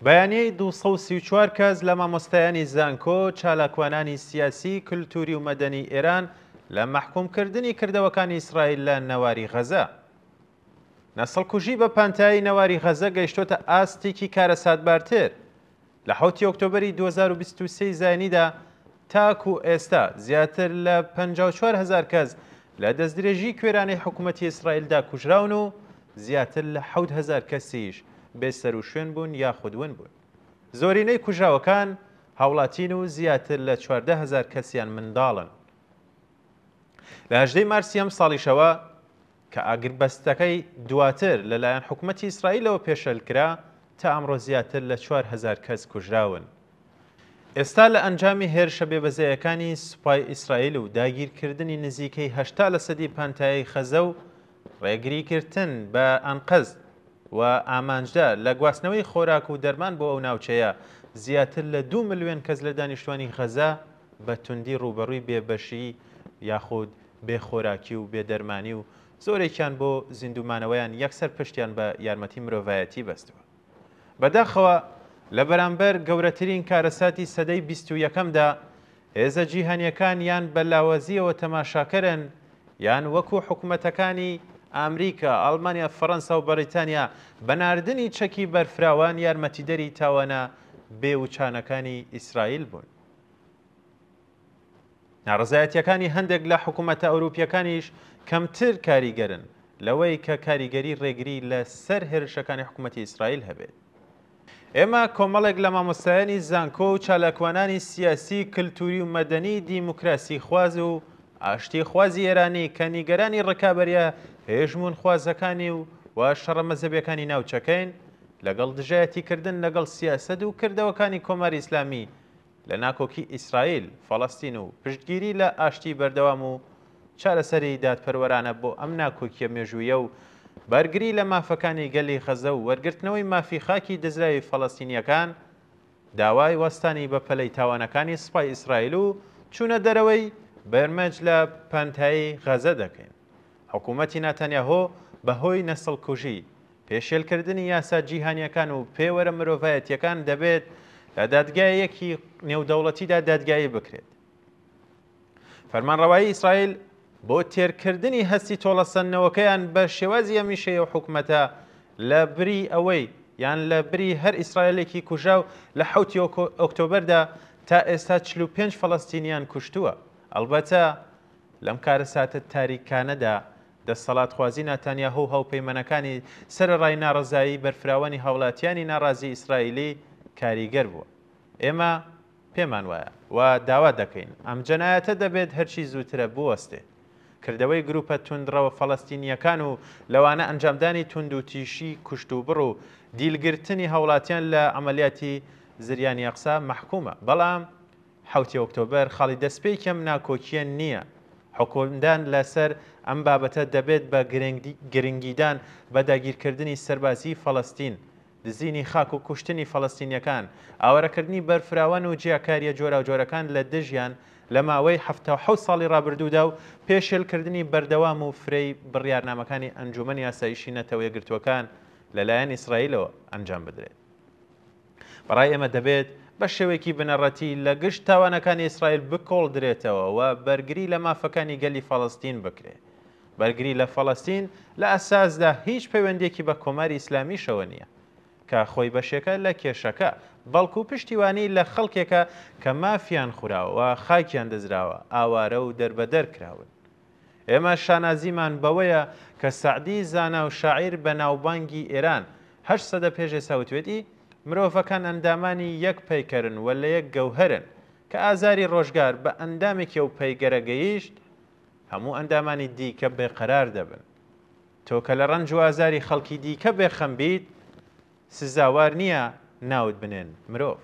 بەیانیەی 234 کەس لە مامۆستایانی زانکۆ چالاکوانانی سیاسی کللتوری و مەدەنی ئێران لە مەحکومکردنی کردەوەکانی ئیسرائیل لە نەواری غەزە. نەسڵکوژی بە پانتایی نەواری غەزە گەیشتۆتە ئاستێکی کارەساتبارتر. لە 7 ئۆکتۆبەری 2023 زاینیدا تاکو ئێستا زیاتر لە 54,000 کەس لە دەستدرێژی کوێرانەی حکوومەتی ئیسرائیلدا کوژراون و زیاتر لە 7,000 کەسیش بێسەر و شوێن بوون یاخودون بوون. زۆرینەی کوژراوەکان هاوڵاتین و زیاتر لە 14,000 کەسیان منداڵن. لە 18 مارسی ئەم ساڵیشەوە کە ئاگربەستەکەی دواتر لەلایەن حکوومەتی ئیسرائیلەوە پێشەلکرا تا ئەمڕۆ زیاتر لە 4,000 کەس کوژراون. ئێستا لە ئەنجامی هێرشە بێبەزەیەکانی سوپای ئیسرائیل و داگیرکردنی نزیکەی 80% پانتایی خەزە و ڕێگریکردن بە ئەنقەز و ئامانجدا لە گواستنەوەی خۆراک و دەرمان بۆ ئەو ناوچەیە زیاتر لە 2 ملیۆن کەس لە دانیشتوانی غەزە بە توندی ڕوبەڕووی بێبەشی یاخود بێخۆراکی و بێدەرمانی و زۆرێکیان بۆ زیندومانەوەیان یەکسەر پشتیان بە یارمەتی مرۆڤایەتی بەستەوە. بەداخەوە لە بەرامبەر گەورەترین کارەساتی سەدەی 21دا هێزە جیهانیەکان یان بە لاوازیەوە تەماشاکەرن یان وەکو حکوومەتەکانی ئامریکا، ئەڵمانیا، فەڕەنسا و بەریتانیا بەناردنی چەکی بەرفراوان یارمەتیدەری تاوانە بێوچانەکانی ئیسرائیل بوون. ناڕزایەتیەکانی هەندێک لە حکوومەتە ئەوروپیەکانیش کەمتر کاریگەرن لەوەی کە کاریگەری ڕێگری لە سەر هێرشەکانی حکوومەتی ئیسرائیل هەبێت. ئێمە کۆمەڵێک لە مامۆستایانی زانکۆ و چالاکوانانی سیاسی کللتوری و مەدەنی دیموکراسی خواز و ئاشتی خوازی ئێرانی کە نیگەرانی ڕکابەریە هێژمون خوازەکانی و شەڕە مەزەبیەکانی ناوچەکەین لەگەڵ دژایەتیکردن لەگەڵ سیاسەت و کردەوەکانی کۆماری ئیسلامی لە ناکۆکی ئیسرائیل، فەڵەستین و پشتگیری لە ئاشتی بەردەوام و چارەسەری دادپەروەرانە بۆ ئەم ناکۆکیە مێژوویە و بەرگری لە مافەکانی گەلی خەزە و وەرگرتنەوەی مافی خاکی دزراوی فەڵەستینیەکان داوای وەستانی بە پەلەی تاوانەکانی سوپای ئیسرائیل و چوونە دەرەوەی بەرمەج لە پانتایی غەزە دەکەین. حکوومەتی ناتانیاهۆ بەهۆی نەسڵکوژی پێشێلکردنی یاسا جیهانیەکان و پێوەرە مرۆڤایەتیەکان دەبێت لە دادگایەکی نێودەوڵەتیدا دادگایی بکرێت. فەرمانڕەوایی ئیسرائیل بۆ تێرکردنی هەستی تۆڵەسەندنەوەکەیان بە شێوازی ئەمیشەیە و حکوومەتە لە بری ئەوەی یان لە بری هەر ئیسرائیلێکی کوژاو لە 7 ئۆکتۆبەردا تا ئێستا 45 فەڵەستینیان کوشتووە. ئەلبەتە لەم کارەساتە تاریکانەدا دەسەڵاتخوازی ناتانیاهۆ و هەوپەیمانەکانی سەرەڕای ناڕەزایی بەرفراوانی هاوڵاتیانی ناڕازی ئیسرائیلی کاریگەر بووە. ئێمە پێمان وایە و داوا دەکەین ئەم جەنایەتە دەبێت هەرچی زووترە بوەستێ. کردەوەی گروپە توندڕەوە فەڵەستینیەکان و لەوانە ئەنجامدانی تونند و تیشی کوشت و بڕ و دیلگرتنی هاوڵاتیان لە عملیاتی زریانی ئەقسا مەحکومە. بەڵام 7 ئۆکتۆبەر خاڵی دەستپێی کەم ناکۆکیە نییە. حکومدان لەسەر ئەم بابەتە دەبێت بە گرنگیدان بە داگیرکردنی سەربازی فەڵەستین، دزینی خاک و کوشتنی فەڵەستینیەکان، ئاوارەکردنی بەرفراوان و جیاکاریە جۆرا و جۆرەکان لە دژیان لە ماوەی 7 ساڵی ڕابردوودا و پێشێلکردنی بەردەوام و فرەی بڕیارنامەکانی ئەنجومەنی یاسایشی نەتەوە یەکگرتووەکان لەلایەن ئیسرائیلەوە ئەنجام بدرێت. بەڕای ئێمە دەبێت بە شێوەیەکی بنەڕەتی لە گشت تاوانەکانی ئیسرائیل بکۆڵ درێتەوە و بەرگری لە مافەکانی گەلی فەڵەستین بکرێت. بەرگری لە فەڵەستین لە ئەساسدا هیچ پەیوەندێکی بە کۆماری ئیسلامیشەوە نییە کە خۆی بەشێکە لە کێشەکە، بەڵکو پشتیوانی لە خەڵکێکە کە مافیان خوراوە و خاکیان دەزراوە، ئاوارە و دەربەدەر کراون. ئێمە شانازیمان بەوەیە کە سەعدی زانا و شاعیر بە ناوبانگی ئێران 8 سەدە پێش ئێساوتوێتی مرۆڤەکان ئەندامانی یەک پەیکەرن و لە یەک گەوهرن کە ئازاری ڕۆژگار بە ئەندامێکی و پەیگەرە گەیشت هەموو ئەندامانی دیکە بێقەرار دەبن. تۆ کە لە ڕەنج و ئازاری خەڵکی دیکە بێخەمبیت سزاوار نییە ناوت بنێن مرۆڤ.